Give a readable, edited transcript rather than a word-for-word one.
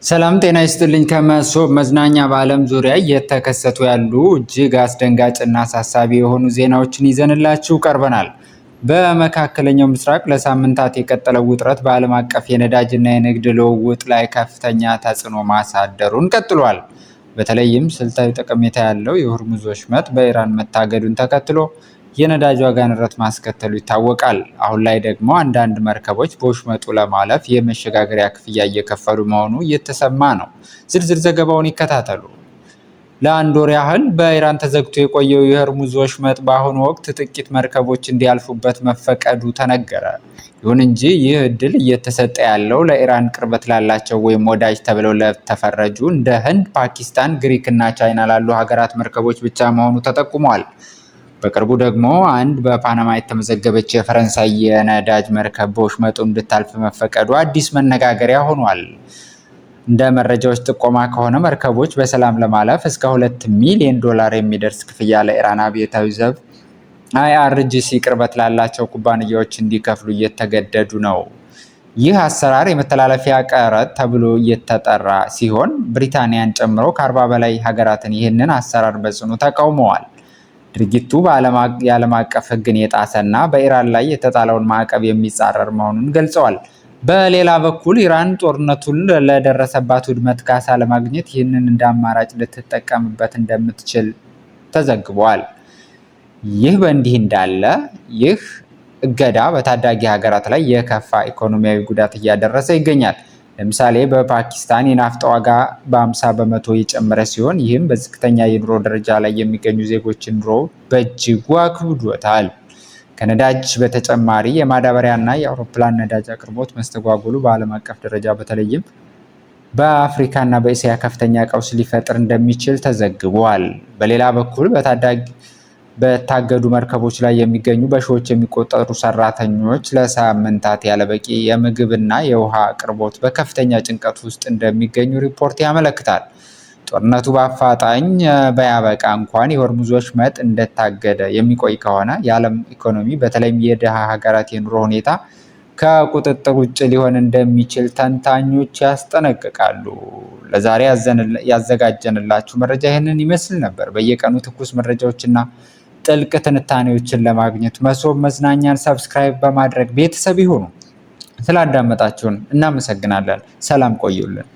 ሰላም ጤና ይስጥልኝ። ከመሶብ መዝናኛ በዓለም ዙሪያ እየተከሰቱ ያሉ እጅግ አስደንጋጭና አሳሳቢ የሆኑ ዜናዎችን ይዘንላችሁ ቀርበናል። በመካከለኛው ምስራቅ ለሳምንታት የቀጠለው ውጥረት በዓለም አቀፍ የነዳጅና የንግድ ልውውጥ ላይ ከፍተኛ ተጽዕኖ ማሳደሩን ቀጥሏል። በተለይም ስልታዊ ጠቀሜታ ያለው የሆርሙዝ ወሽመጥ በኢራን መታገዱን ተከትሎ የነዳጅ ዋጋ ንረት ማስከተሉ ይታወቃል። አሁን ላይ ደግሞ አንዳንድ መርከቦች በወሽመጡ ለማለፍ የመሸጋገሪያ ክፍያ እየከፈሉ መሆኑ እየተሰማ ነው። ዝርዝር ዘገባውን ይከታተሉ። ለአንድ ወር ያህል በኢራን ተዘግቶ የቆየው የሆርሙዝ ወሽመጥ በአሁኑ ወቅት ጥቂት መርከቦች እንዲያልፉበት መፈቀዱ ተነገረ። ይሁን እንጂ ይህ እድል እየተሰጠ ያለው ለኢራን ቅርበት ላላቸው ወይም ወዳጅ ተብለው ለተፈረጁ እንደ ህንድ፣ ፓኪስታን፣ ግሪክ እና ቻይና ላሉ ሀገራት መርከቦች ብቻ መሆኑ ተጠቁሟል። በቅርቡ ደግሞ አንድ በፓናማ የተመዘገበች የፈረንሳይ የነዳጅ መርከብ በወሽመጡ እንድታልፍ መፈቀዱ አዲስ መነጋገሪያ ሆኗል። እንደ መረጃዎች ጥቆማ ከሆነ መርከቦች በሰላም ለማለፍ እስከ $2 ሚሊዮን የሚደርስ ክፍያ ለኢራን አብዮታዊ ዘብ IRGC ቅርበት ላላቸው ኩባንያዎች እንዲከፍሉ እየተገደዱ ነው። ይህ አሰራር የመተላለፊያ ቀረጥ ተብሎ እየተጠራ ሲሆን ብሪታንያን ጨምሮ ከ40 በላይ ሀገራትን ይህንን አሰራር በጽኑ ተቃውመዋል። ድርጊቱ የዓለም አቀፍ ሕግን የጣሰና በኢራን ላይ የተጣለውን ማዕቀብ የሚጻረር መሆኑን ገልጸዋል። በሌላ በኩል ኢራን ጦርነቱን ለደረሰባት ውድመት ካሳ ለማግኘት ይህንን እንደ አማራጭ ልትጠቀምበት እንደምትችል ተዘግቧል። ይህ በእንዲህ እንዳለ ይህ እገዳ በታዳጊ ሀገራት ላይ የከፋ ኢኮኖሚያዊ ጉዳት እያደረሰ ይገኛል። ለምሳሌ በፓኪስታን የናፍጣ ዋጋ በ50 በመቶ የጨመረ ሲሆን ይህም በዝቅተኛ የኑሮ ደረጃ ላይ የሚገኙ ዜጎችን ኑሮ በእጅጉ አክብዶታል። ከነዳጅ በተጨማሪ የማዳበሪያና የአውሮፕላን ነዳጅ አቅርቦት መስተጓጎሉ በዓለም አቀፍ ደረጃ በተለይም በአፍሪካና በእስያ ከፍተኛ ቀውስ ሊፈጥር እንደሚችል ተዘግቧል። በሌላ በኩል በታገዱ መርከቦች ላይ የሚገኙ በሺዎች የሚቆጠሩ ሰራተኞች ለሳምንታት ያለበቂ የምግብና የውሃ አቅርቦት በከፍተኛ ጭንቀት ውስጥ እንደሚገኙ ሪፖርት ያመለክታል። ጦርነቱ በአፋጣኝ ባያበቃ እንኳን የሆርሙዝ ወሽመጥ እንደታገደ የሚቆይ ከሆነ የዓለም ኢኮኖሚ በተለይም የድሃ ሀገራት የኑሮ ሁኔታ ከቁጥጥር ውጭ ሊሆን እንደሚችል ተንታኞች ያስጠነቅቃሉ። ለዛሬ ያዘጋጀንላችሁ መረጃ ይህንን ይመስል ነበር። በየቀኑ ትኩስ መረጃዎችና ጥልቅ ትንታኔዎችን ለማግኘት መሶብ መዝናኛን ሰብስክራይብ በማድረግ ቤተሰብ ይሁኑ። ስላዳመጣችሁን እናመሰግናለን። ሰላም ቆዩልን።